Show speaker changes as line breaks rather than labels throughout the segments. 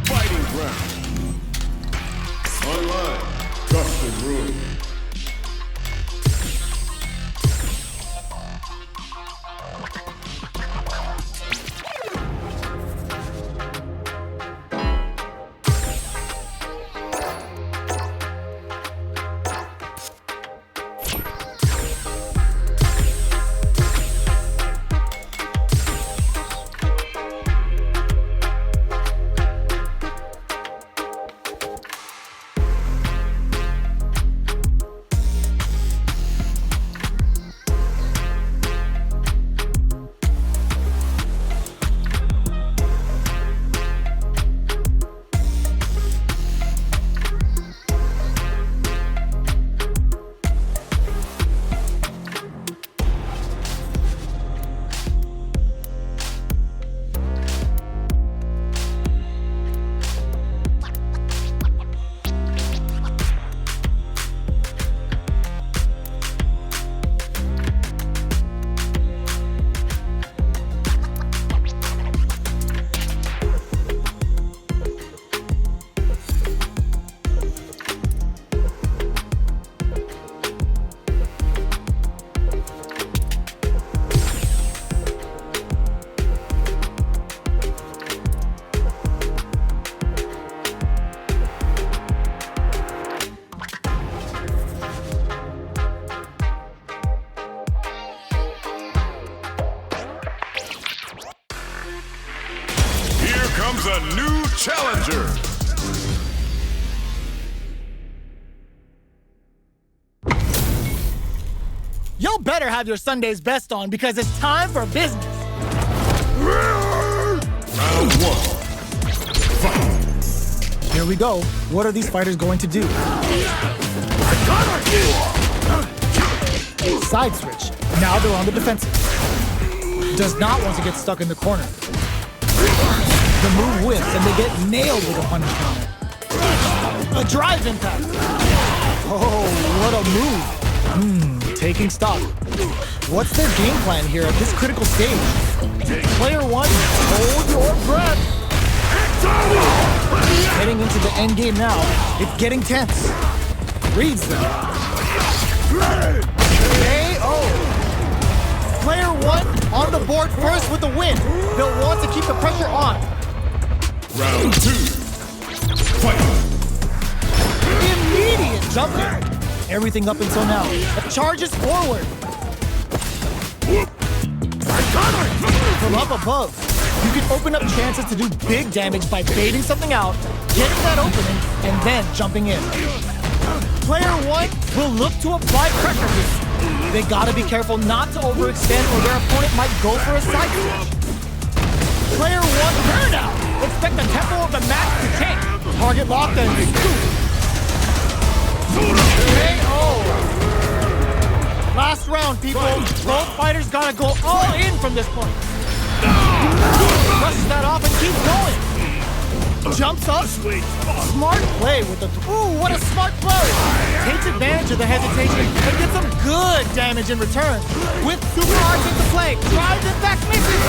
Fighting ground. Online. Custom room. Comes a new challenger.
Y'all better have your Sunday's best on because it's time for business.
Round one. Fight.
Here we go. What are these fighters going to do? Side switch. Now they're on the defensive. Does not want to get stuck in the corner. The move whiffs and they get nailed with a punish counter. A drive impact. Oh, what a move. Taking stock. What's their game plan here at this critical stage? Player one, hold your breath. Heading into the end game now. It's getting tense. Reads them. KO. Player one on the board first with the win. They'll want to keep the pressure on.
Round two. Fight.
Immediate jumping. Everything up until now. Charges forward. From up above, you can open up chances to do big damage by baiting something out, getting that opening, and then jumping in. Player one will look to apply pressure here. They gotta be careful not to overextend or their opponent might go for a side switch. Player one burnout. Expect the tempo of the match to change. Target locked and scoop. KO. Last round, people. Both fighters gotta go all in from this point. Brushes that off and keeps going. Jumps up. Smart play with the... Ooh, what a smart play. Takes advantage of the hesitation and gets some good damage in return. With super arts into play. Drives and back misses.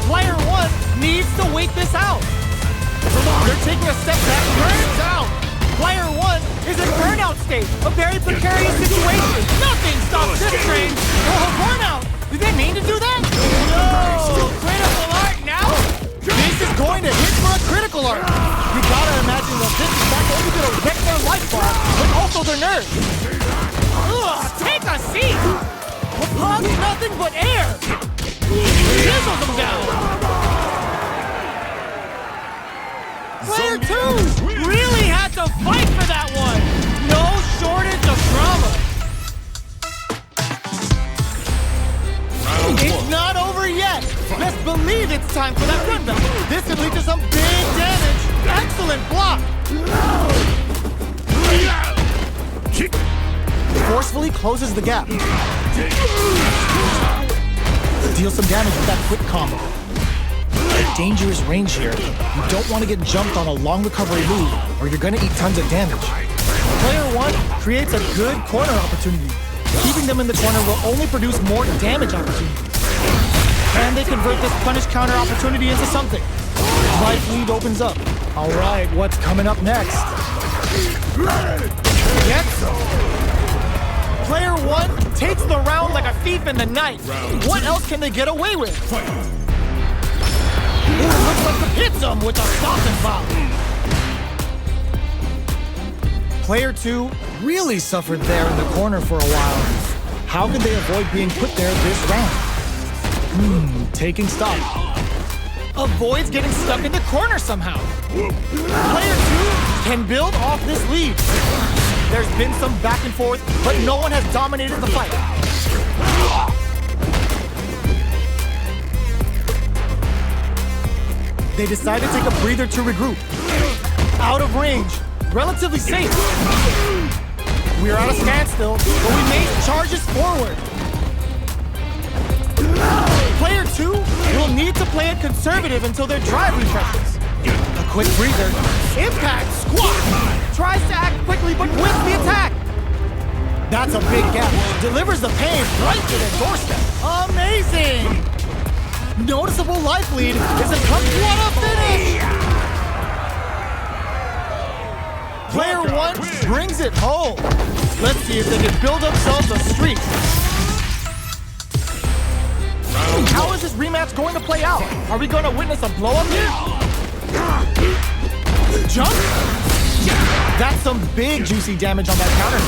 Player one needs to wait this out. They're taking a step back. Burns out. Player one is in burnout state. A very precarious situation. Nothing stops this train. Oh, burnout. Did they mean to do that? No! Critical art now? This is going to hit for a critical art. You gotta imagine that this is not only gonna wreck their life bar, but also their nerves. Ugh, take a seat! Lapag's nothing but air! Chisels them down! Player two really had to fight for that one! No shortage of drama! It's not over yet! Let's believe it's time for that run back! This could lead to some big damage! Excellent block! Forcefully closes the gap. Deal some damage with that quick combo. A dangerous range here. You don't want to get jumped on a long recovery move, or you're gonna eat tons of damage. Player one creates a good corner opportunity. Keeping them in the corner will only produce more damage opportunities. Can they convert this punish counter opportunity into something? Life lead opens up. All right, what's coming up next? Yes. Player one takes the round like a thief in the night. What else can they get away with? Ooh, it looks like the hits him with a stop and pop. Player two really suffered there in the corner for a while. How can they avoid being put there this round? Taking stock. Avoids getting stuck in the corner somehow. Player two can build off this lead. There's been some back and forth, but no one has dominated the fight. They decide to take a breather to regroup. Out of range, relatively safe. We are at a standstill, but we made charges forward. Player two will need to play it conservative until their drive refreshes. A quick breather. Impact squat. Tries to act quickly, but wins the attack. That's a big gap. Delivers the pain right to their doorstep. Amazing! Noticeable life lead as it comes to a finish. Player one brings it home. Let's see if they can build themselves a streak. How is this rematch going to play out? Are we going to witness a blow-up here? Jump? That's some big juicy damage on that counter.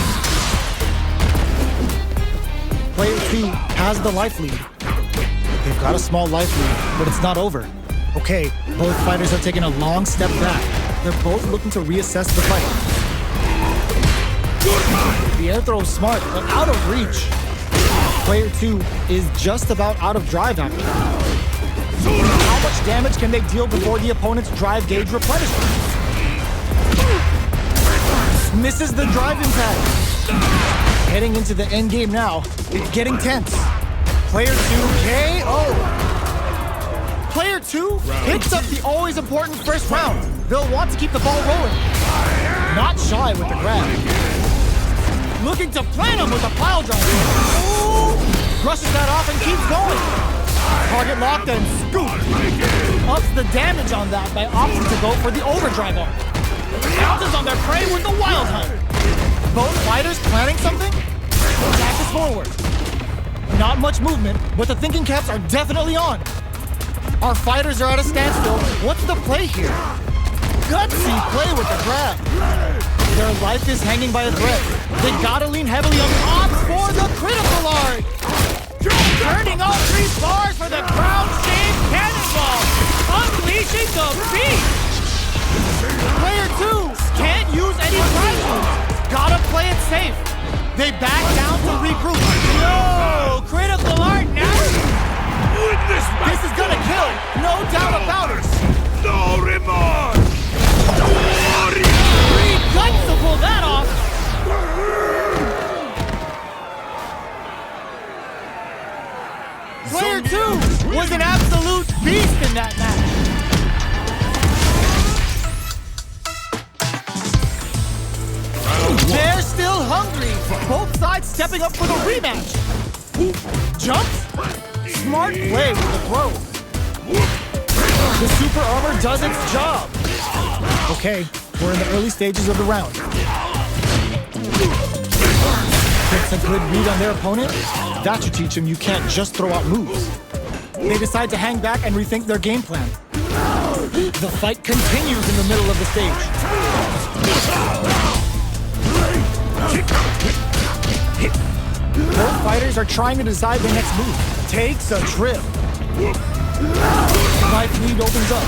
Player two has the life lead. They've got a small life lead, but it's not over. Okay, both fighters have taken a long step back. They're both looking to reassess the fight. The air throw is smart, but out of reach. Player two is just about out of drive after that. How much damage can they deal before the opponent's drive gauge replenishes? Misses the drive impact. Heading into the end game now, it's getting tense. Player two KO. Player two picks up the always important first round. They'll want to keep the ball rolling. Not shy with the grab. Looking to plant him with a pile driver. Ooh! Brushes that off and keeps going. Target locked and scoop. Ups the damage on that by opting to go for the overdrive arm. Bounces on their prey with the wild hunt. Both fighters planning something? Attack is forward. Not much movement, but the thinking caps are definitely on. Our fighters are at a standstill. What's the play here? Gutsy play with the grab. Their life is hanging by a thread. They gotta lean heavily on the odds for the critical art. Turning all three bars for the crown-shaped cannonball. Unleashing the beast. Player two can't use any prize moves. Gotta play it safe. They back down to regroup. No! Critical art now! This is gonna kill, no doubt about it.
No remorse!
Three guts to pull that off. Player two was an absolute beast in that match. They're still hungry. Both sides stepping up for the rematch. Jumps? Smart play with the throw. The super armor does its job. Okay, we're in the early stages of the round. Gets a good read on their opponent. That should teach them you can't just throw out moves. They decide to hang back and rethink their game plan. The fight continues in the middle of the stage. Both fighters are trying to decide their next move. Takes a trip. Life lead opens up.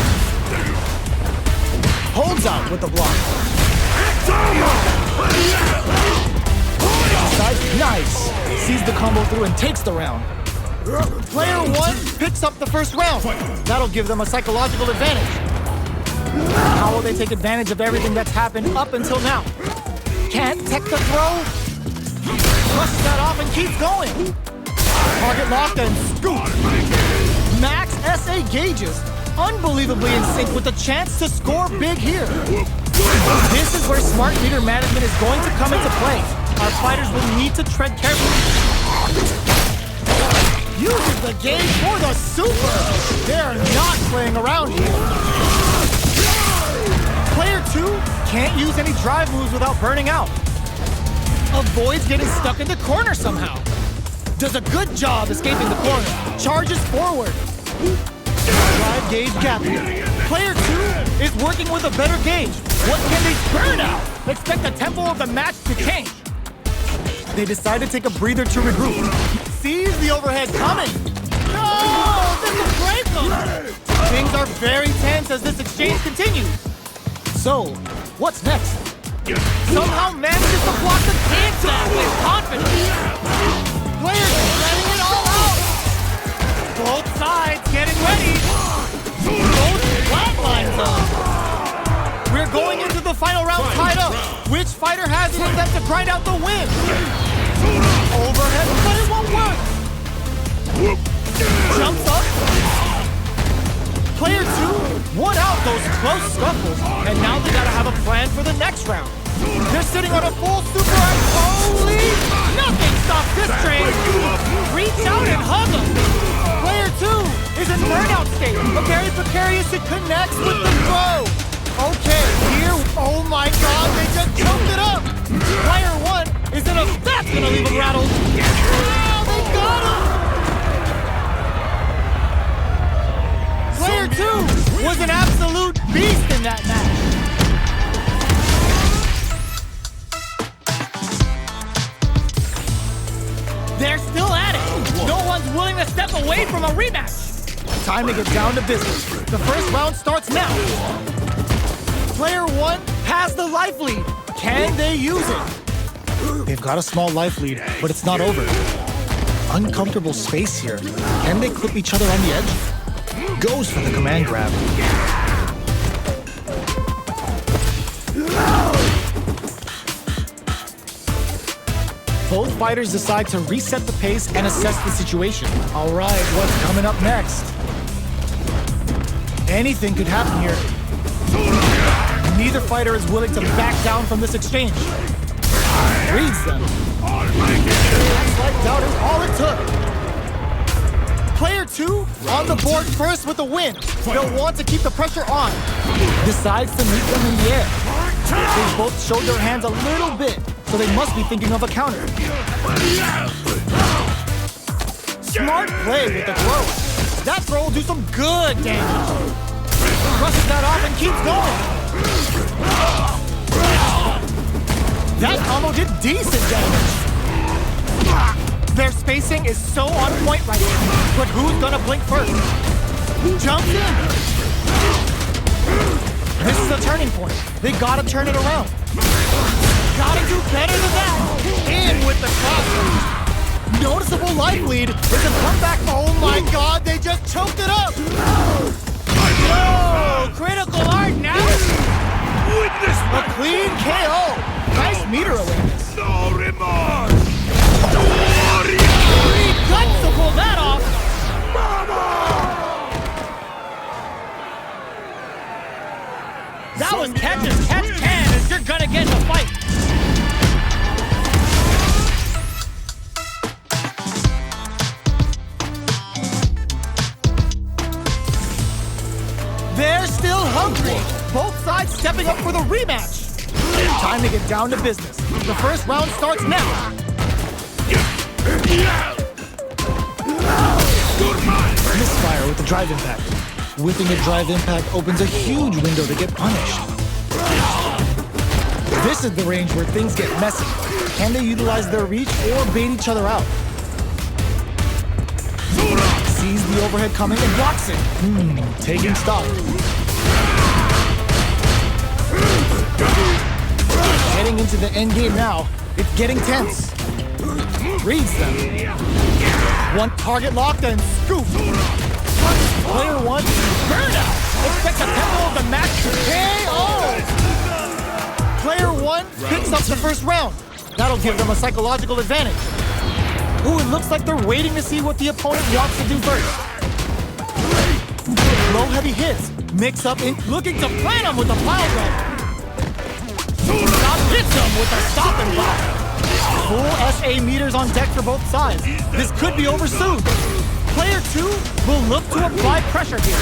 Holds out with the block. Nice. Sees the combo through and takes the round. Player one picks up the first round. That'll give them a psychological advantage. How will they take advantage of everything that's happened up until now? Can't tech the throw. Brushes that off and keeps going. Target locked and scoop. Max SA gauges. Unbelievably in sync with the chance to score big here. This is where smart meter management is going to come into play. Our fighters will need to tread carefully. uses the gauge for the super. They're not playing around here. Player 2 can't use any drive moves without burning out. Avoids getting stuck in the corner somehow. Does a good job escaping the corner. Charges forward. Drive gauge gap. Player 2 is working with a better gauge. What can they burn out? Expect the tempo of the match to change. They decide to take a breather to regroup. Sees the overhead coming. No! This will break them! Things are very tense as this exchange continues. So, what's next? Somehow manages to block the kickback with confidence. Players letting it all out. Both sides getting ready. Both flatlines up. We're going into the final round tied up. Which fighter has it in them to grind out the win? Overhead, but it won't work. Jumps up. Player 2 won out those close scuffles, and now they gotta have a plan for the next round. They're sitting on a full super and holy! Nothing stops this train! Reach out and hug them! Player 2 is in burnout state, but very precarious it connects with the throw! Okay, here, oh my god, they just choked it up! Player 1 is in a, that's gonna leave him rattled! Oh, they got him! Player 2 was an absolute beast in that match! They're still at it! No one's willing to step away from a rematch! Time to get down to business. The first round starts now. Player 1 has the life lead. Can they use it? They've got a small life lead, but it's not over. Uncomfortable space here. Can they clip each other on the edge? Goes for the command grab. Both fighters decide to reset the pace and assess the situation. All right, what's coming up next? Anything could happen here. Neither fighter is willing to back down from this exchange. Reads them. Slight doubt is all it took. Player 2 on the board first with a win. They'll want to keep the pressure on. Decides to meet them in the air. They both showed their hands a little bit, so they must be thinking of a counter. Smart play with the throw. That throw will do some good damage. Crushes that off and keeps going. That combo did decent damage. Their spacing is so on point right now. But who's gonna blink first? Jumps in. This is a turning point. They gotta turn it around. Gotta do better than that. In with the cross. Noticeable life lead. It's a comeback. Oh my god, they just choked it up. Whoa, critical art now.
Witness
A clean KO. Nice meter awareness.
no remorse!
Pretty guts to pull that off. That was catch as catch can, and you're gonna get in a fight. They're still hungry. Both sides stepping up for the rematch. Time to get down to business. The first round starts now. Misfire with the drive impact. Whipping a drive impact opens a huge window to get punished. This is the range where things get messy. Can they utilize their reach or bait each other out? Sees the overhead coming and blocks it. Taking stock. Heading into the end game now. It's getting tense. Reads them. One target locked and scoop. Player 1, burnout. Expect the tempo of the match to KO. Player 1 picks up the first round. That'll give them a psychological advantage. Ooh, it looks like they're waiting to see what the opponent wants to do first. Low heavy hits. Mix up in, looking to plant him with a pile driver. Stop hits him with a stop and block. Full SA meters on deck for both sides. This could be over soon. Player 2 will look to apply pressure here.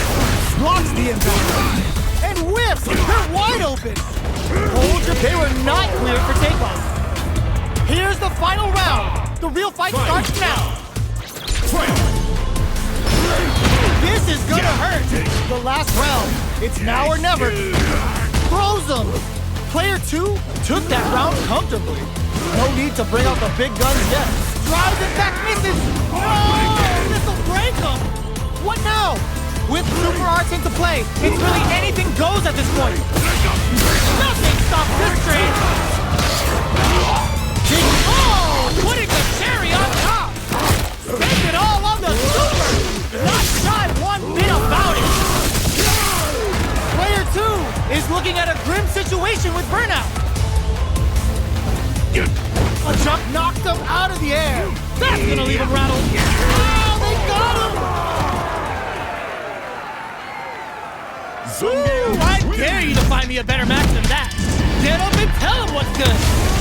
Blocks the impact. And whiffs! They're wide open! Hold your, they were not cleared for takeoff. Here's the final round. The real fight starts now. This is gonna hurt. The last round. It's now or never. Throws them. Player 2 took that round comfortably. No need to bring out the big guns yet. Drives it back, misses. No! This'll break him. What now? With super arts into play, it's really anything goes at this point. Nothing stops this train. Oh, putting the cherry on top. Spend it all on the super. Not shy one bit about it. Player 2 is looking at a grim situation with burnout. A jump knocked him out of the air. That's gonna leave him rattled. Oh, they got him. Ooh, I dare you to find me a better match than that. Get up and tell him what's good.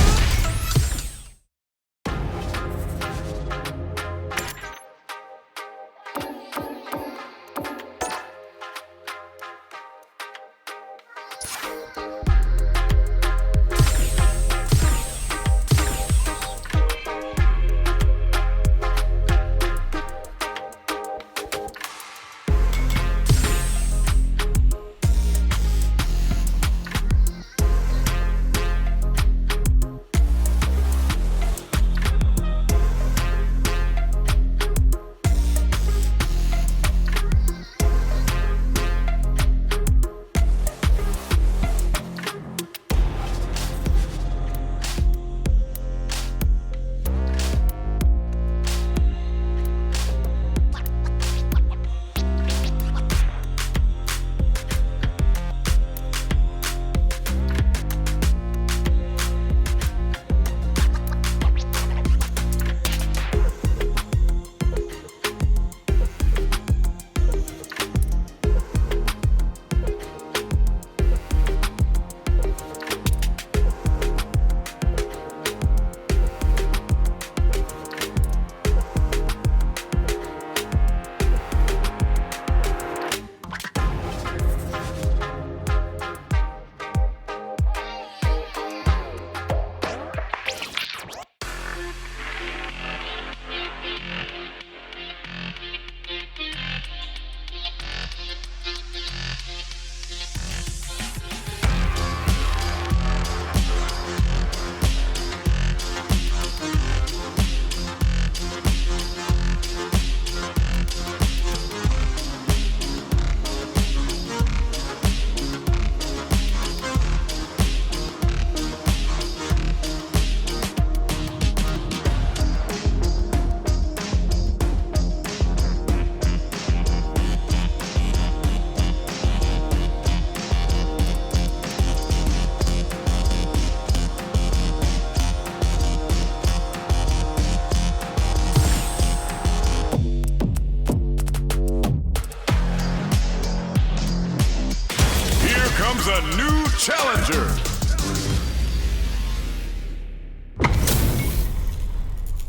comes a new challenger.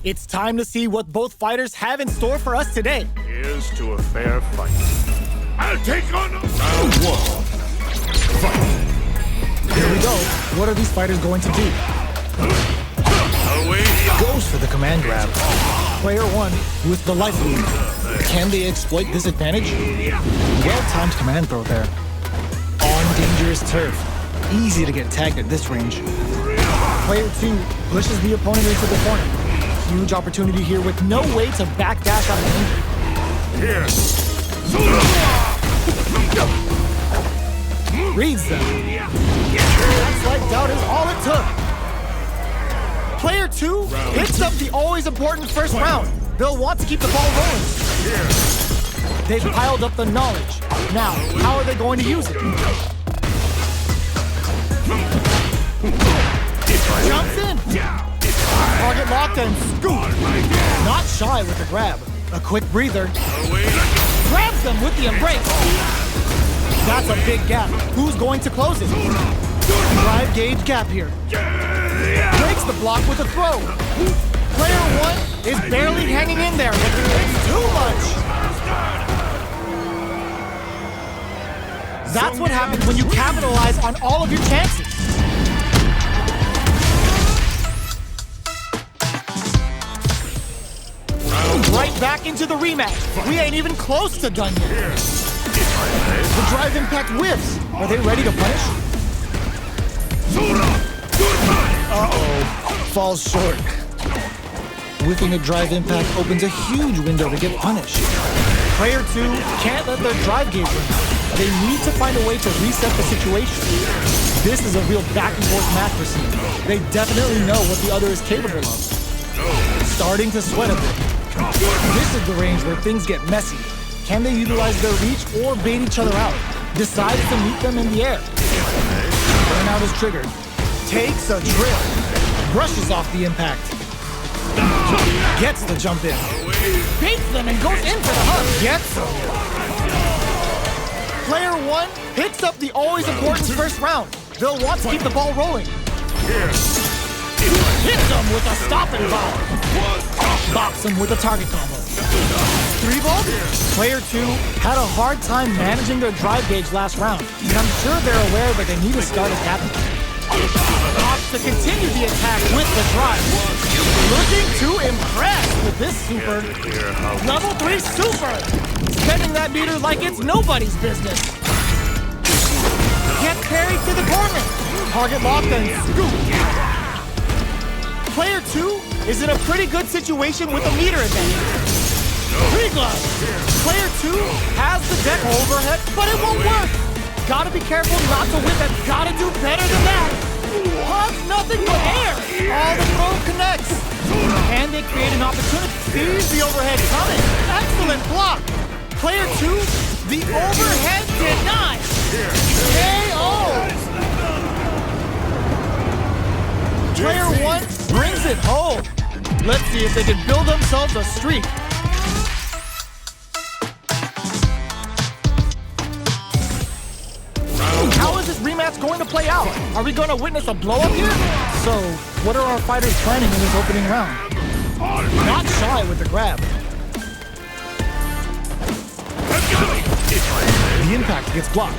It's time to see what both fighters have in store for us today.
Here's to a fair fight. I'll take on round one. Fight.
Here we go. What are these fighters going to do?
Away he
Goes for the command grab. Player one with the life lead. Can they exploit this advantage? Well-timed command throw there. On dangerous turf. Easy to get tagged at this range. Player two pushes the opponent into the corner. Huge opportunity here with no way to backdash out of danger.
Here.
Reads them. That slight doubt is all it took. Player two picks up the always important first round. They'll want to keep the ball rolling. They've piled up the knowledge. Now, how are they going to use it? Jumps in. Target locked and scoop. Not shy with the grab. A quick breather. Grabs them with the embrace. That's a big gap. Who's going to close it? Drive gauge gap here. Breaks the block with a throw. Player 1 is barely hanging in there. It's too much. That's what happens when you capitalize on all of your chances. Right back into the rematch. We ain't even close to done yet. The drive impact whiffs. Are they ready to punish? Uh-oh. Falls short. Whiffing a drive impact opens a huge window to get punished. Player 2 can't let their drive gauge run out. They need to find a way to reset the situation. This is a real back and forth match for Sf6. They definitely know what the other is capable of. Starting to sweat a bit. This is the range where things get messy. Can they utilize their reach or bait each other out? Decides to meet them in the air. Burnout is triggered. Takes a trip. Brushes off the impact. Gets the jump in. Baits them and goes in for the hug. Gets them. Player 1 picks up the always important first round. They'll want to keep the ball rolling. Hits them with a stopping ball. Bops him with a target combo. 3-ball? Player 2 had a hard time managing their drive gauge last round, and I'm sure they're aware that they need to start attacking. Opts to continue the attack with the drive. Looking to impress with this super. Level 3 super! Spending that meter like it's nobody's business. Gets carried to the corner. Target locked and scoop. Player 2 is in a pretty good situation with a meter advantage. Pre-glove! Player 2 has the deck overhead, but it won't work! Gotta be careful not to whip it. Gotta do better than that! Hugs nothing but air! All the throw connects! And they create an opportunity. Sees the overhead coming. Excellent block! Player 2, the overhead denied! KO! Player 1 brings it home. Let's see if they can build themselves a streak. How is this rematch going to play out? Are we going to witness a blow-up here? So, what are our fighters planning in this opening round? Not shy with the grab. The impact gets blocked.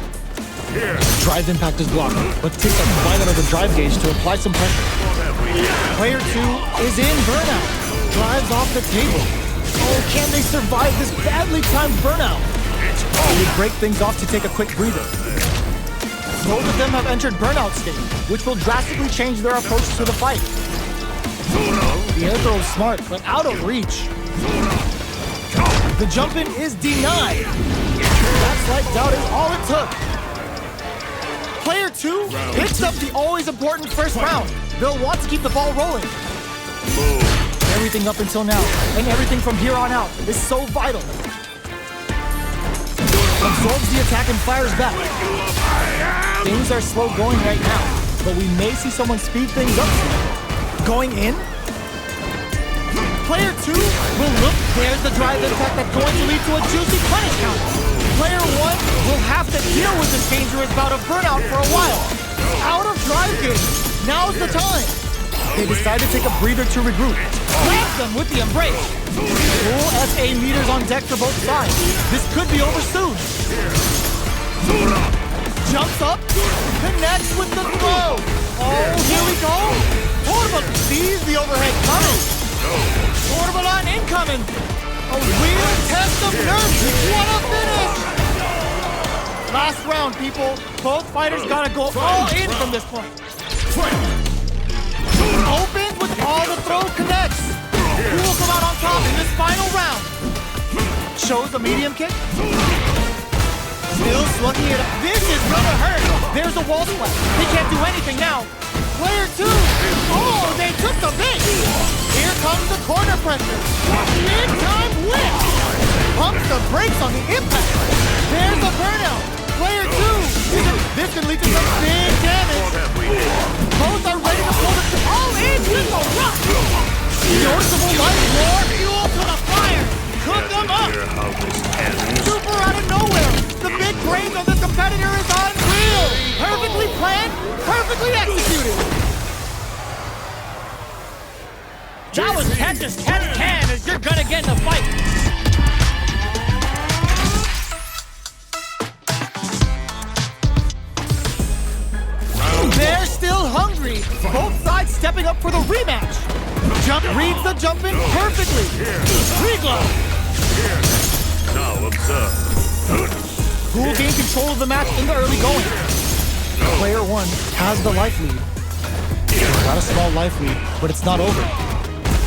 Drive impact is blocked, but takes a bite out of the drive gauge to apply some pressure. Player 2 is in burnout. Drives off the table. Oh, can they survive this badly timed burnout? Oh, we break things off to take a quick breather. Both of them have entered burnout state, which will drastically change their approach to the fight. The air throw is smart, but out of reach. The jump-in is denied. That slight doubt is all it took. Player 2 picks up the always important first round. They'll want to keep the ball rolling. Everything up until now, and everything from here on out, is so vital. Absorbs the attack and fires back. Things are slow going right now, but we may see someone speed things up soon. Going in? Player 2 will look. There's the drive impact that's going to lead to a juicy punish counter. Player 1 will have to deal with this dangerous bout of burnout for a while. Out of drive gauge. Now's the time. They decide to take a breather to regroup. Grabs them with the embrace. Full SA meters on deck for both sides. This could be over soon. Jumps up, connects with the throw. Oh, here we go. Torba sees the overhead coming. Torbalan incoming. A real test of nerves. What a finish. Last round, people. Both fighters gotta go all in from this point. Opens with all the throw connects. Who will come out on top in this final round? Shows the medium kick. Still slugging it up. This is gonna hurt. There's a wall splash. They can't do anything now. Player 2. Oh, they took the bait. Here comes the corner pressure. Big-time whip. Pumps the brakes on the impact. There's the burnout. Player 2. This can lead to some big damage. Both are ready to pull the all in with the rock. Noticeable light roar. Fuel to the fire. Cook them up. Super out of nowhere. The big brain of the competitor is unreal. Perfectly planned, perfectly executed. That was That's as can as you're gonna get in a fight. They're still hungry. Both sides stepping up for the rematch. Jump reads the jump in perfectly. Tree glove.
Now observe.
Who will gain control of the match in the early going? Player 1 has the life lead. Got a small life lead, but it's not over.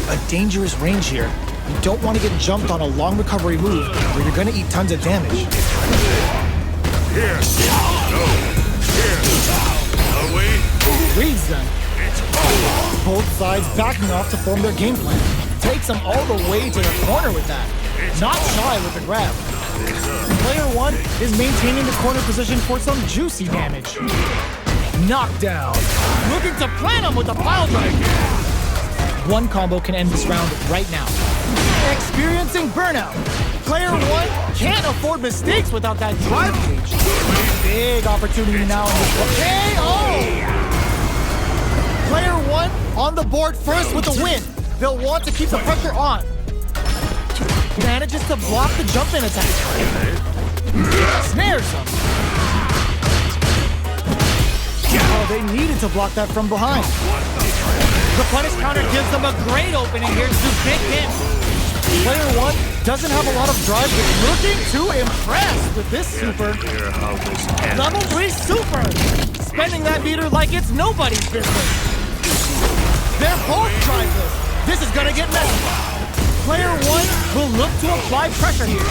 A dangerous range here. You don't want to get jumped on a long recovery move where you're going to eat tons of damage.
Here. No. Here. Away.
Reads them. Both sides backing off to form their game plan. Takes them all the way to the corner with that. Not shy with the grab. Player 1 is maintaining the corner position for some juicy damage. Knockdown. Looking to plant him with a pile drive. One combo can end this round right now. Experiencing burnout. Player 1 can't afford mistakes without that drive cage. Big opportunity now in this one. KO! Player 1 on the board first with the win. They'll want to keep the pressure on. Manages to block the jump-in attack. Snares him. Oh, they needed to block that from behind. The punish counter gives them a great opening here to do big hits. Player 1 doesn't have a lot of drive, but looking to impress with this super. Level 3 super. Spending that meter like it's nobody's business. They're both driveless. This is gonna get messy. Player 1 will look to apply pressure here.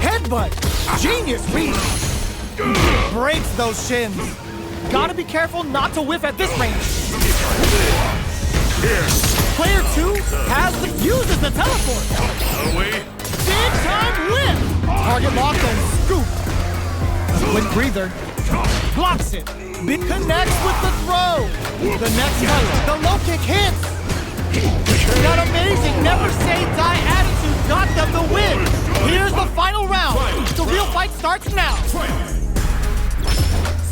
Headbutt. Genius read. Breaks those shins. Gotta be careful not to whiff at this range. Player 2 uses the teleport. Big time whip. Target locked and scoop. Quick breather. Blocks it. Big connects with the throw. The next fight. The low kick hits. That amazing never say die attitude got them the win. Here's the final round. The real fight starts now.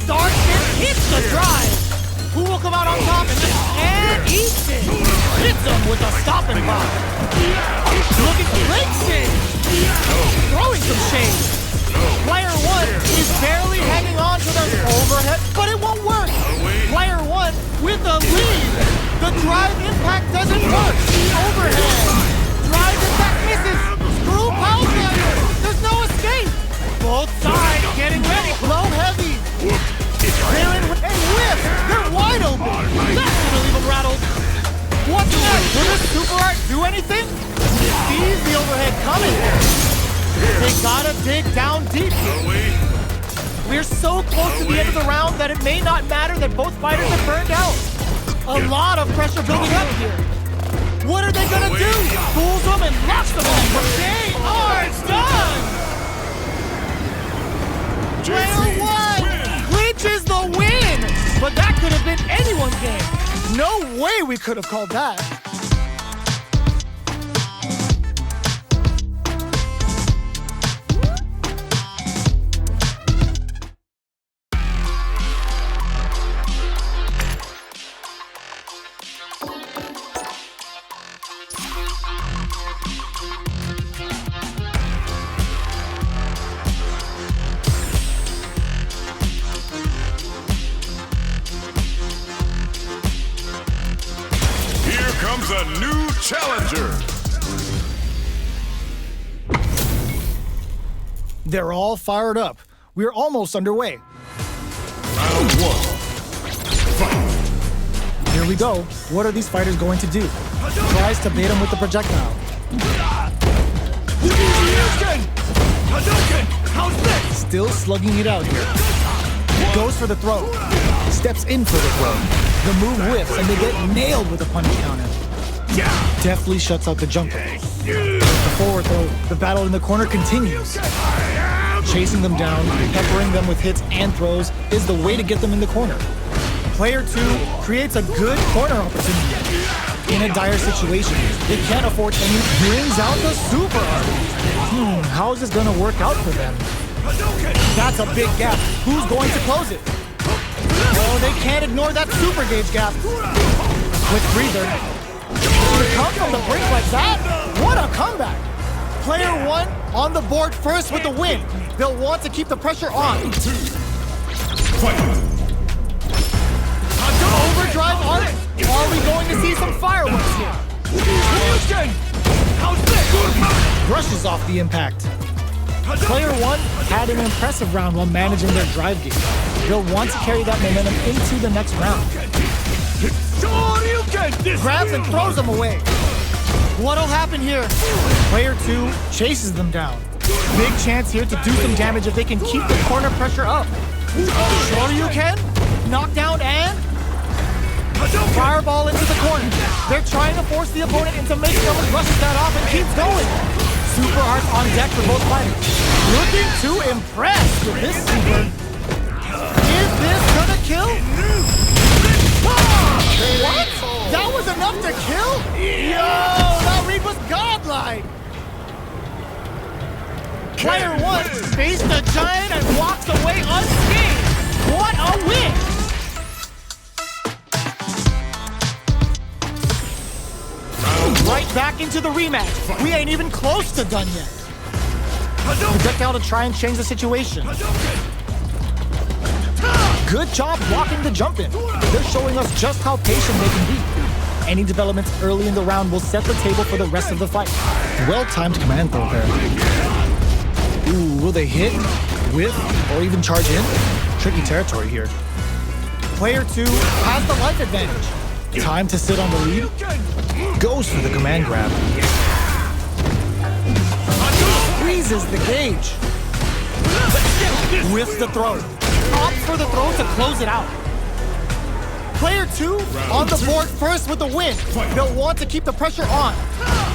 Starts and hits the drive. Who will come out on top and eats it? Hits him with a stop and pop. Looking breaks it. Throwing some shade. Player 1 is barely hanging on to the overhead, but it won't work. Player 1 with the lead. The drive impact doesn't work. Overhead. Drive impact misses. Screw power failure. There's no escape. Both sides getting ready. Low heavy. They're in and whip. They're wide open. That's gonna leave them rattled. What's next? Will this super art do anything? Sees the overhead coming. They gotta dig down deep. We're so close to the end of the round that it may not matter that both fighters are burned out. A lot of pressure building up here. What are they gonna do? Fools them and locks them in. They are done! Player 1 clinches the win! But that could have been anyone's game. No way we could have called that.
Comes a new challenger.
They're all fired up. We're almost underway.
Round 1. Fight.
Here we go. What are these fighters going to do? Tries to bait him with the projectile. Still slugging it out here. Goes for the throw. Steps in for the throw. The move whiffs and they get nailed with a punish counter. Deftly shuts out the jumper. The forward throw. The battle in the corner continues. Chasing them down, peppering them with hits and throws is the way to get them in the corner. Player 2 creates a good corner opportunity. In a dire situation, they can't afford any. Brings out the super art. How is this going to work out for them? That's a big gap. Who's going to close it? Oh, they can't ignore that super gauge gap. Quick breather. To come from the brink like that? What a comeback! Player one on the board first with the win. They'll want to keep the pressure on. Overdrive art? Are we going to see some fireworks here? Brushes off the impact. Player one had an impressive round while managing their drive game. They'll want to carry that momentum into the next round. Grabs and throws them away. What'll happen here? Player two chases them down. Big chance here to do some damage if they can keep the corner pressure up. Shoryuken, knockdown and fireball into the corner. They're trying to force the opponent into making them rushes that off and keeps going. Super arts on deck for both fighters. Looking to impress with this super. Is this gonna kill? What? That was enough to kill? Yo, that read was godlike. Player one faced the giant and walks away unscathed. What a win! Right back into the rematch. We ain't even close to done yet. Projectile to try and change the situation. Good job blocking the jump in. They're showing us just how patient they can be. Any developments early in the round will set the table for the rest of the fight. Well-timed command throw there. Ooh, will they hit, whip, or even charge in? Tricky territory here. Player two has the life advantage. Time to sit on the lead. Goes for the command grab. Squeezes the gauge. Whiffs the throw. Opts for the throw to close it out. Player two on the board first with the win. They'll want to keep the pressure on.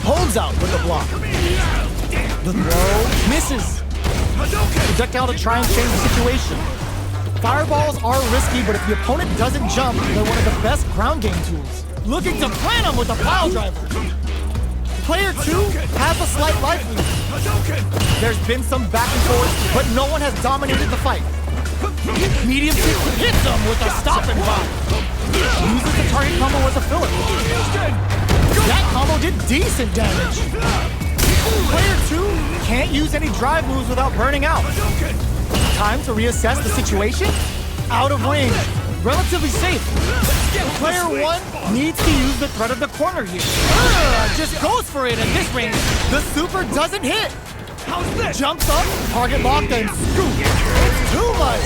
Holds out with the block. The throw misses. Projectile to try and change the situation. Fireballs are risky, but if the opponent doesn't jump, they're one of the best ground game tools. Looking to plant them with a pile driver. Player two has a slight life lead. There's been some back and forth, but no one has dominated the fight. Medium kick hits them with a stop and pop. Uses the target combo as a filler. That combo did decent damage. Player two can't use any drive moves without burning out. Time to reassess the situation. Out of range. Relatively safe. Player one needs to use the threat of the corner here. Just goes for it at this range. The super doesn't hit. Jumps up, target locked, and scoop. It's too much.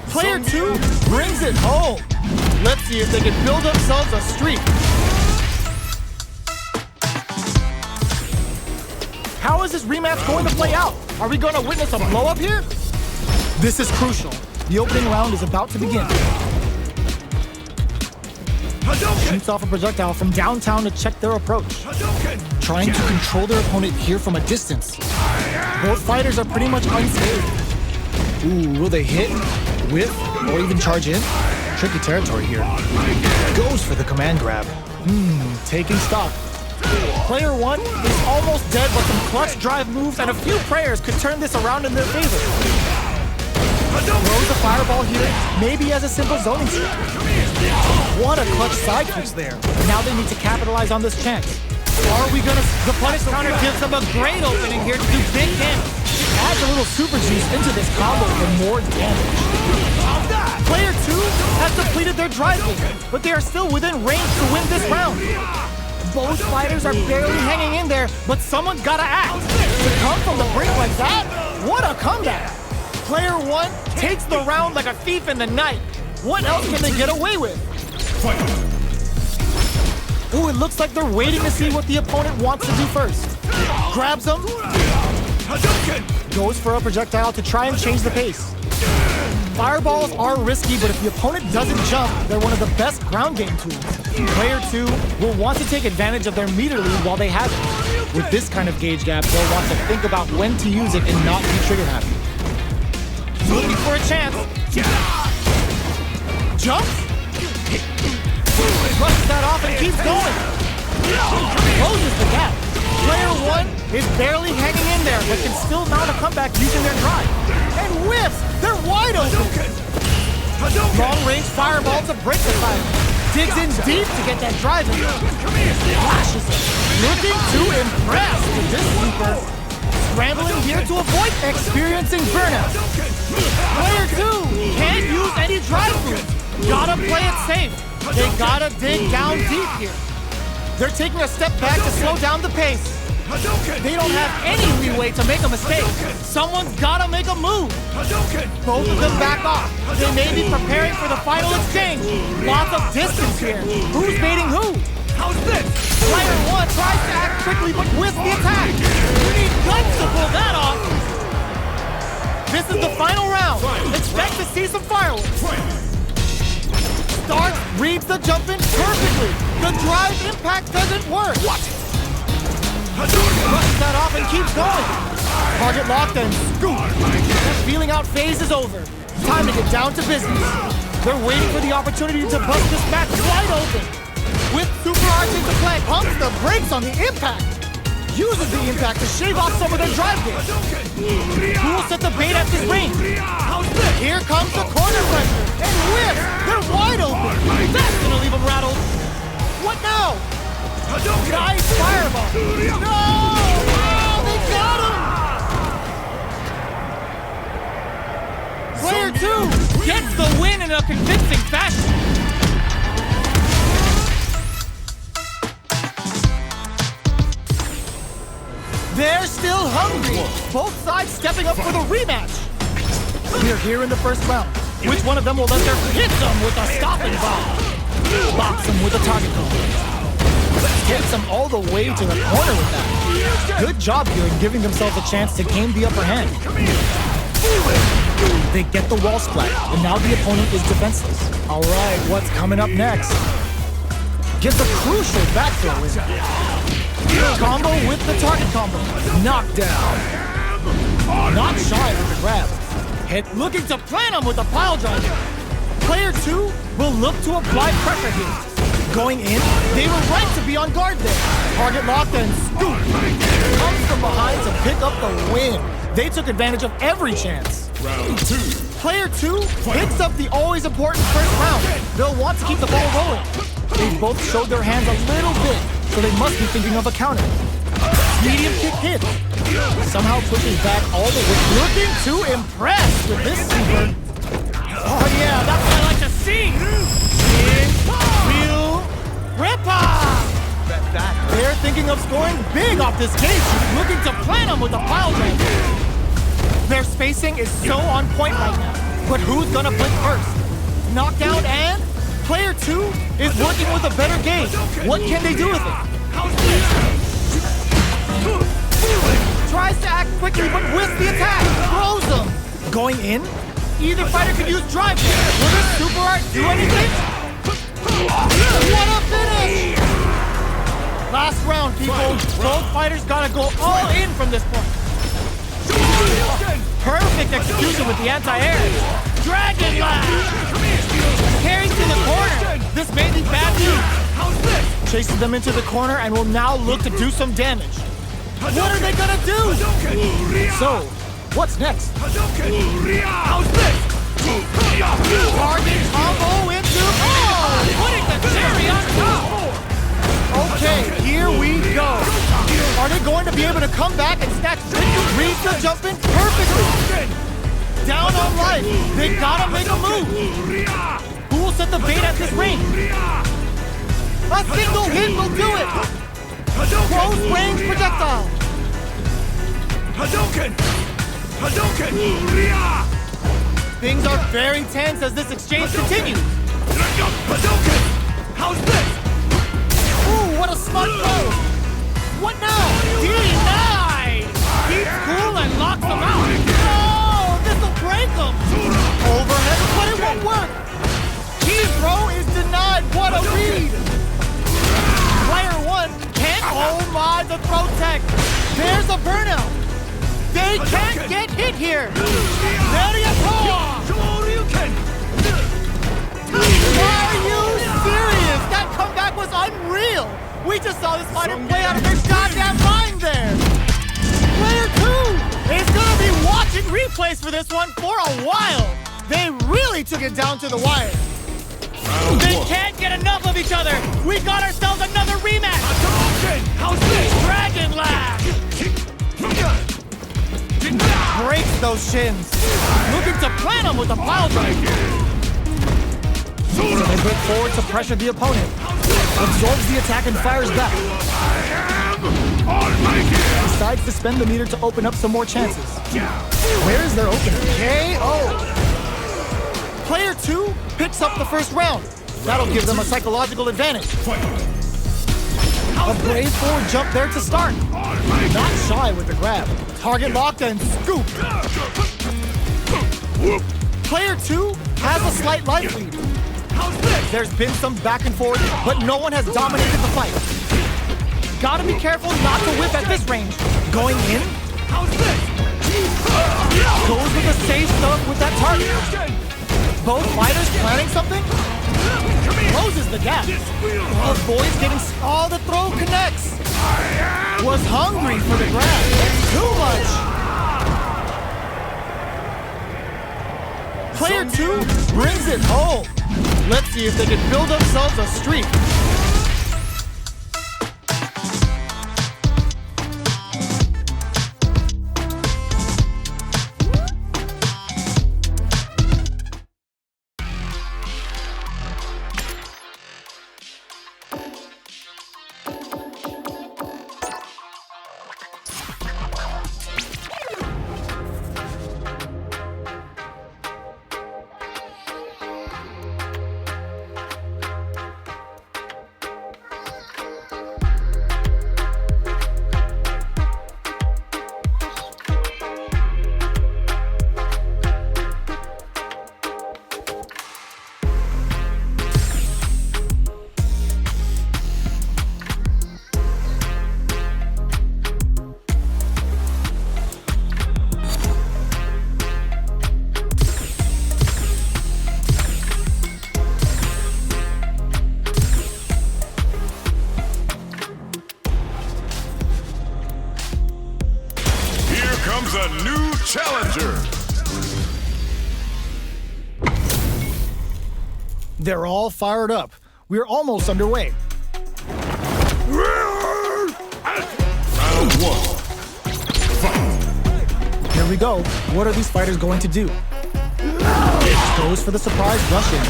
Player two brings it home. Let's see if they can build themselves a streak. How is this rematch going to play out? Are we going to witness a blow-up here? This is crucial. The opening round is about to begin. Shoots off a projectile from downtown to check their approach. Trying to control their opponent here from a distance. Both fighters are pretty much unscathed. Ooh, will they hit, whip, or even charge in? Tricky territory here. Goes for the command grab. Taking stock. Player one is almost dead, but some clutch drive moves and a few prayers could turn this around in their favor. Throws a fireball here, maybe as a simple zoning strat. What a clutch side twitch there. Now they need to capitalize on this chance. Are we gonna... The punish counter gives them a great opening here to do big damage. Adds a little super juice into this combo for more damage. Player two has depleted their drive game, but they are still within range to win this round. Both fighters are barely hanging in there, but someone's gotta act. To come from the brink like that? What a comeback! Player one takes the round like a thief in the night. What else can they get away with? Ooh, it looks like they're waiting to see what the opponent wants to do first. Grabs them. Goes for a projectile to try and change the pace. Fireballs are risky, but if the opponent doesn't jump, they're one of the best ground game tools. Player two will want to take advantage of their meter lead while they have it. With this kind of gauge gap, they'll want to think about when to use it and not be trigger happy. Looking for a chance. Jumps. Brushes that off and keeps going. Closes the gap. Player one is barely hanging in there, but can still mount a comeback using their drive. And whiffs! They're wide open! Long-range fireball to break the silence. Digs in deep to get that drive in. Flashes it. Looking to impress with this super. Scrambling here to avoid experiencing burnout. Player 2 can't use any drive moves. Gotta play it safe. They gotta dig down deep here. They're taking a step back to slow down the pace. They don't have any leeway to make a mistake. Someone's gotta make a move. Both of them back off. They may be preparing for the final exchange. Lots of distance here. Who's baiting who?
How's this?
Player 1 tries to act quickly but whiffs the attack. You need guts to pull that off. This is the final round. Expect to see some fireworks. Starks reads the jump in perfectly. The drive impact doesn't work.
What?
Brushes that off and keeps going. Target locked and scoop. The feeling out phase is over. Time to get down to business. They're waiting for the opportunity to bust this match wide open. With super arch into play, pumps the brakes on the impact. Uses the impact to shave off some of their drive gauge. Who will set the bait at this range? Here comes the corner pressure. And whip! They're wide open. That's gonna leave them rattled. What now? Nice fireball. No! Oh, they got him! Player 2 gets the win in a convincing fashion. They're still hungry. Both sides stepping up for the rematch. We're here in the first round. Which one of them will let their hit them with a stopping bomb? Box them with a target bomb. Gets them all the way to the corner with that. Good job here in giving themselves a chance to gain the upper hand. They get the wall splat, and now the opponent is defenseless. All right, what's coming up next? Gets a crucial back throw in. Combo with the target combo. Knockdown. Not shy with the grab. Hit looking to plant him with a pile driver. Player 2 will look to apply pressure here. Going in, they were right to be on guard there. Target locked and scoop. Comes from behind to pick up the win. They took advantage of every chance.
Round 2.
Player 2 picks up the always important first round. They'll want to keep the ball rolling. They both showed their hands a little bit, so they must be thinking of a counter. Medium kick hit. Somehow pushes back all the way. Looking to impress with this super. Oh yeah, that's what I like to see. Ripper! They're thinking of scoring big off this cage. Looking to plant him with a pile driver. Their spacing is so on point right now. But who's gonna blink first? Knockdown and player 2 is working with a better gauge. What can they do with it? Tries to act quickly but whiffs the attack. Throws them. Going in? Either fighter could use drive. Will this super art do anything? What a finish! Last round, people. Both fighters gotta go all in from this point. Perfect execution with the anti-air. Dragon Blast! Carries to the corner. This may be bad news. Chases them into the corner and will now look to do some damage. What are they gonna do? So, what's next? Target combo into... Oh! Putting the cherry on top! Okay, here we go. Are they going to be able to come back and snatch victory? Reads the jump in perfectly. Down on life. They gotta make a move. Who will set the bait at this range? A single hit will do it. Close range projectile. Things are very tense as this exchange continues.
How's this?
Ooh, what a smart throw! What now? Denied! Keeps cool and locks them out. Oh, this'll break them. Overhead, but it won't work. Key throw is denied. What a read! Player 1 can't. Oh my, the throw tech. There's a burnout. They can't get hit here. There you go. Are you serious? That comeback was unreal! We just saw this fighter play out of their goddamn mind there! Player 2 is gonna be watching replays for this one for a while! They really took it down to the wire. They can't get enough of each other. We got ourselves another rematch.
How's this?
Dragon Lash. Breaks those shins. Looking to plant him with a pile driver. They break forward to pressure the opponent. Absorbs the attack and fires back. Decides to spend the meter to open up some more chances. Where is their opening? KO! Player 2 picks up the first round. That'll give them a psychological advantage. A brave forward jump there to start. Not shy with the grab. Target locked and scoop. Player 2 has a slight life lead. There's been some back and forth, but no one has dominated the fight. Gotta be careful not to whip at this range. Going in. Goes with the safe stuff with that target. Both fighters planning something. Closes the gap. Avoids getting... Oh, the throw connects. Was hungry for the grab. Too much. Player 2 brings it home. Let's see if they can build themselves a streak.
Comes a new challenger.
They're all fired up. We're almost underway.
Round 1. Fight.
Here we go. What are these fighters going to do? Goes for the surprise rush-in.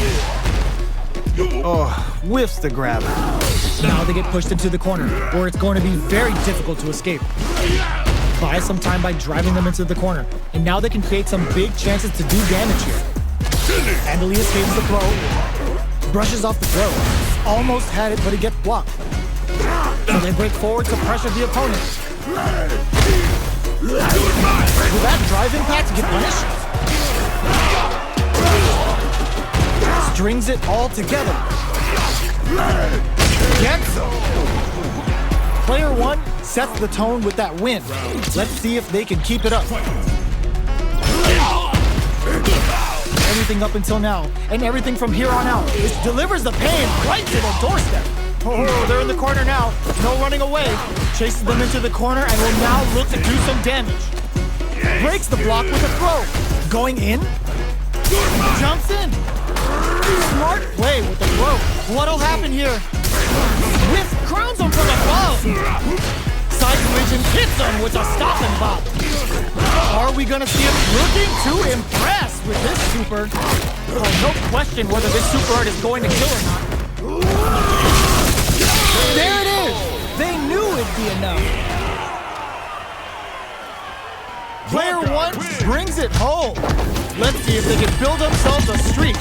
Oh, whiffs the grab. Now they get pushed into the corner, where it's going to be very difficult to escape. Buy some time by driving them into the corner, and now they can create some big chances to do damage here. Handily escapes the throw, brushes off the throw. Almost had it, but he gets blocked. So they break forward to pressure the opponent. Will that drive impact get punished? Strings it all together. Gets him. Player 1 sets the tone with that win. Let's see if they can keep it up. Everything up until now, and everything from here on out, this delivers the pain right to the doorstep. Oh, they're in the corner now. No running away. Chases them into the corner and will now look to do some damage. Breaks the block with a throw. Going in. Jumps in. Smart play with the throw. What'll happen here? Whiff crowns him from above. Side collision hits him with a stopping bop. Are we gonna see him looking to impress with this super? Oh, no question whether this super art is going to kill or not. There it is! They knew it'd be enough. Player 1 brings it home. Let's see if they can build themselves a streak.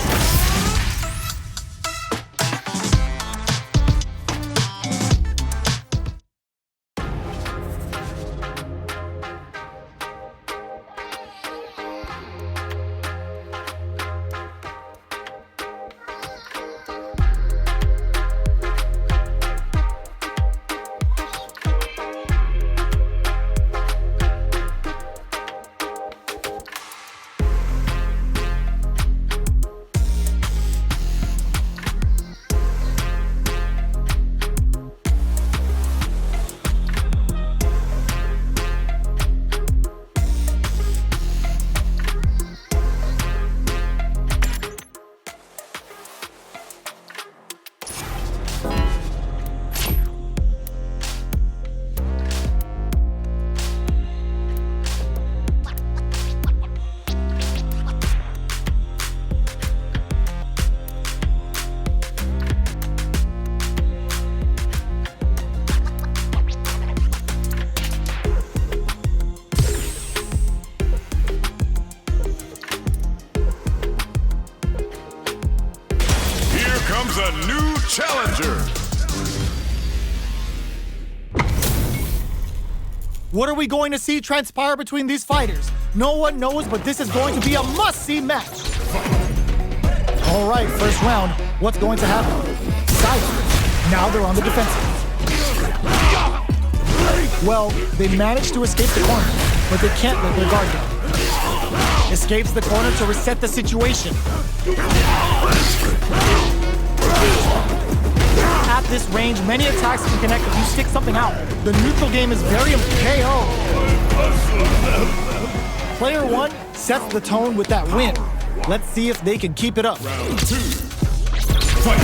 a new challenger.
What are we going to see transpire between these fighters? No one knows, but this is going to be a must-see match. All right, first round. What's going to happen? Silence. Now they're on the defensive. Well, they managed to escape the corner, but they can't let their guard down. Escapes the corner to reset the situation. At this range, many attacks can connect if you stick something out. The neutral game is very KO. Player 1 sets the tone with that win. Let's see if they can keep it up.
Round 2. Fight.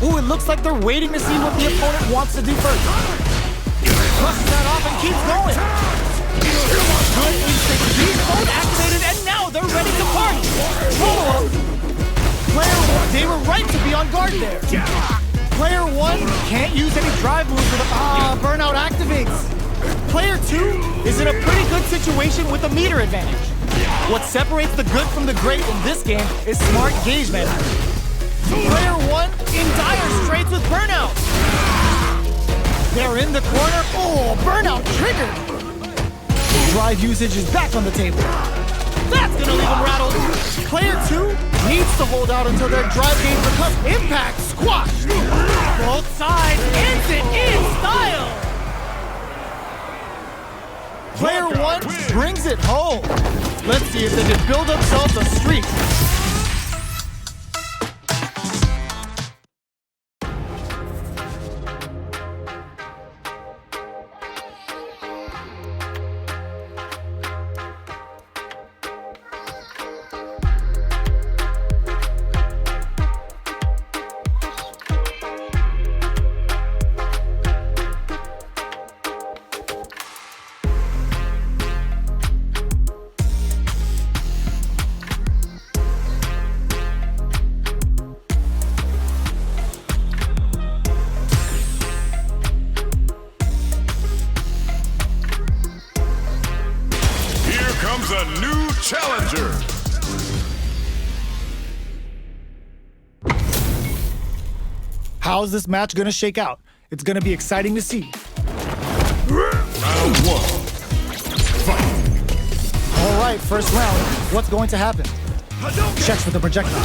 Ooh, it looks like they're waiting to see what the opponent wants to do first. Crosses that off and keeps going. Good instinct. Beast mode activated, and now they're ready to party. Follow-up. Player 1, they were right to be on guard there. Player 1 can't use any drive moves with burnout activates. Player 2 is in a pretty good situation with a meter advantage. What separates the good from the great in this game is smart gauge management. Player 1 in dire straits with burnout. They're in the corner. Oh, burnout triggered. Drive usage is back on the table. That's gonna leave him rattled. Player 2 needs to hold out until their drive gauge becomes impact squashed. Both sides ends it in style. Player 1 brings it home. Let's see if they can build themselves a streak.
Comes a new challenger.
How's this match gonna shake out? It's gonna be exciting to see.
Round 1. Fight.
All right, first round. What's going to happen? Checks with the projectile.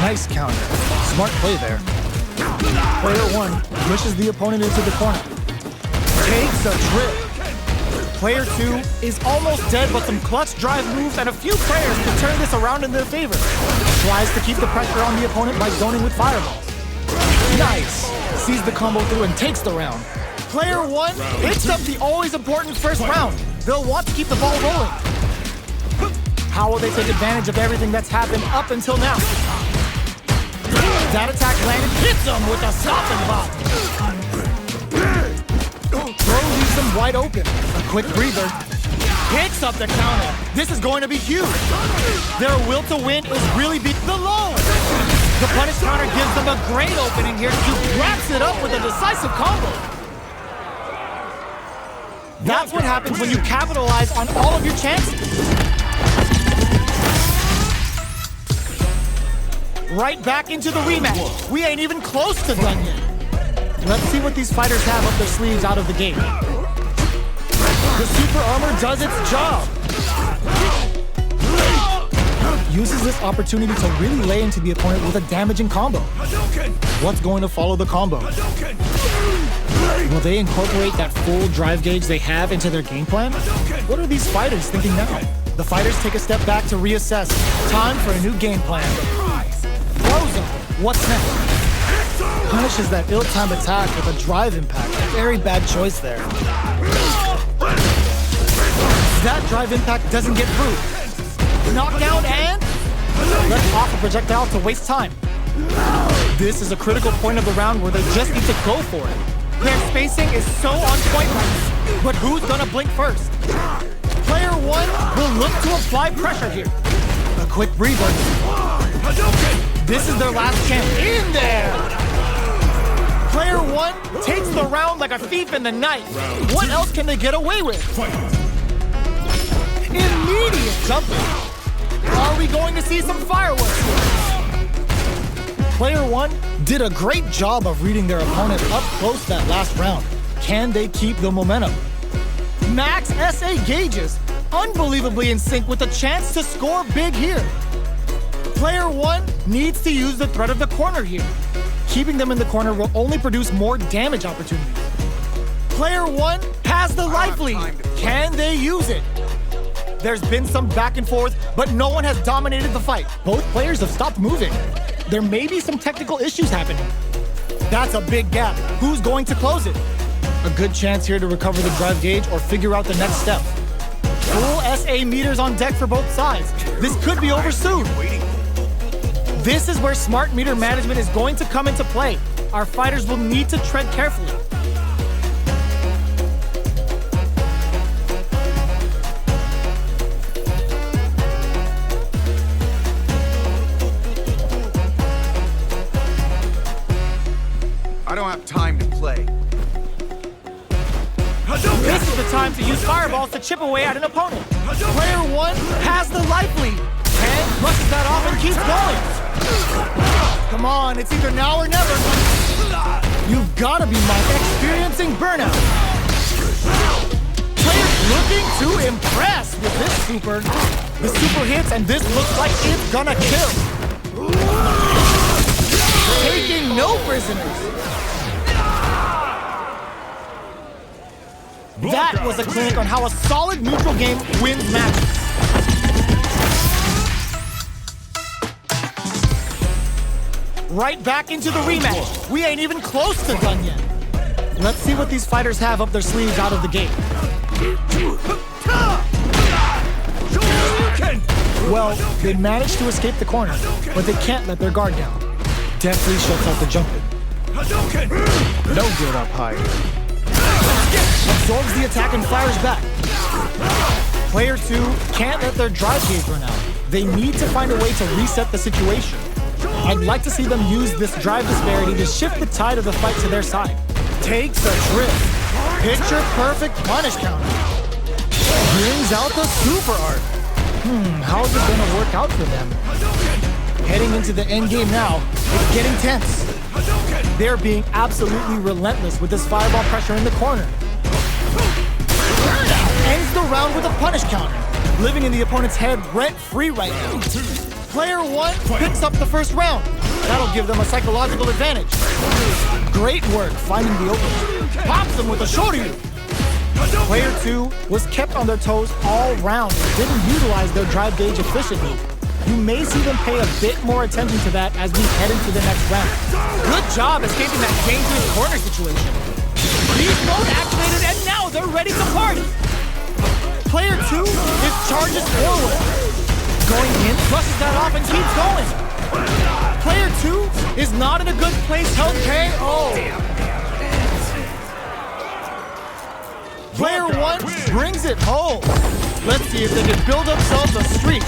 Nice counter. Smart play there. Player 1 pushes the opponent into the corner. Takes a trip. Player 2 is almost dead, but some clutch drive moves and a few prayers to turn this around in their favor. Tries to keep the pressure on the opponent by zoning with fireballs. Nice. Sees the combo through and takes the round. Player 1 picks up the always important first round. They'll want to keep the ball rolling. How will they take advantage of everything that's happened up until now? That attack landed, hits him with a stop and bop. Throw leaves them wide open. A quick breather. Picks up the counter. This is going to be huge. Their will to win is really beat the low. The punish counter gives them a great opening here. Duke wraps it up with a decisive combo. That's what happens when you capitalize on all of your chances. Right back into the rematch. We ain't even close to done yet. Let's see what these fighters have up their sleeves out of the gate. The super armor does its job. Uses this opportunity to really lay into the opponent with a damaging combo. What's going to follow the combo? Will they incorporate that full drive gauge they have into their game plan? What are these fighters thinking now? The fighters take a step back to reassess. Time for a new game plan. Frozen. What's next? Punishes that ill-timed attack with a drive impact. A very bad choice there. That drive impact doesn't get through. Knockdown and lets off a projectile to waste time. This is a critical point of the round where they just need to go for it. Their spacing is so on point right now. But who's gonna blink first? Player 1 will look to apply pressure here. A quick breather. This is their last chance. In there! Player 1 takes the round like a thief in the night. What else can they get away with? Immediate jumping. Are we going to see some fireworks here? Player 1 did a great job of reading their opponent up close that last round. Can they keep the momentum? Max SA gauges, unbelievably in sync with a chance to score big here. Player 1 needs to use the threat of the corner here. Keeping them in the corner will only produce more damage opportunities. Player 1 has the life lead. Can they use it? There's been some back and forth, but no one has dominated the fight. Both players have stopped moving. There may be some technical issues happening. That's a big gap. Who's going to close it? A good chance here to recover the drive gauge or figure out the next step. Full SA meters on deck for both sides. This could be over soon. This is where smart meter management is going to come into play. Our fighters will need to tread carefully.
I don't have time to play.
This is the time to use fireballs to chip away at an opponent. Player 1 has the life lead. And flushes that off and keeps going. Come on, it's either now or never. You've got to be experiencing burnout. Players looking to impress with this super. The super hits, and this looks like it's gonna kill. Taking no prisoners. That was a clinic on how a solid neutral game wins matches. Right back into the rematch. We ain't even close to done yet. Let's see what these fighters have up their sleeves out of the gate. Well, they managed to escape the corner, but they can't let their guard down. Deftly shuts out the jumping. No good up high. Absorbs the attack and fires back. Player 2 can't let their drive gauge run out. They need to find a way to reset the situation. I'd like to see them use this drive disparity to shift the tide of the fight to their side. Takes a trip. Picture perfect punish counter. Brings out the super art. How's it gonna work out for them? Heading into the end game now, it's getting tense. They're being absolutely relentless with this fireball pressure in the corner. Ends the round with a punish counter, living in the opponent's head rent-free right now. Player 1 picks up the first round. That'll give them a psychological advantage. Great work finding the opening. Pops them with a shorty. Player 2 was kept on their toes all round and didn't utilize their drive gauge efficiently. You may see them pay a bit more attention to that as we head into the next round. Good job escaping that dangerous corner situation. Beast mode activated, and now they're ready to party. Player 2 charges forward. Going in, flushes that off, and keeps going. Player 2 is not in a good place, held KO. Player 1 brings it home. Let's see if they can build themselves a streak.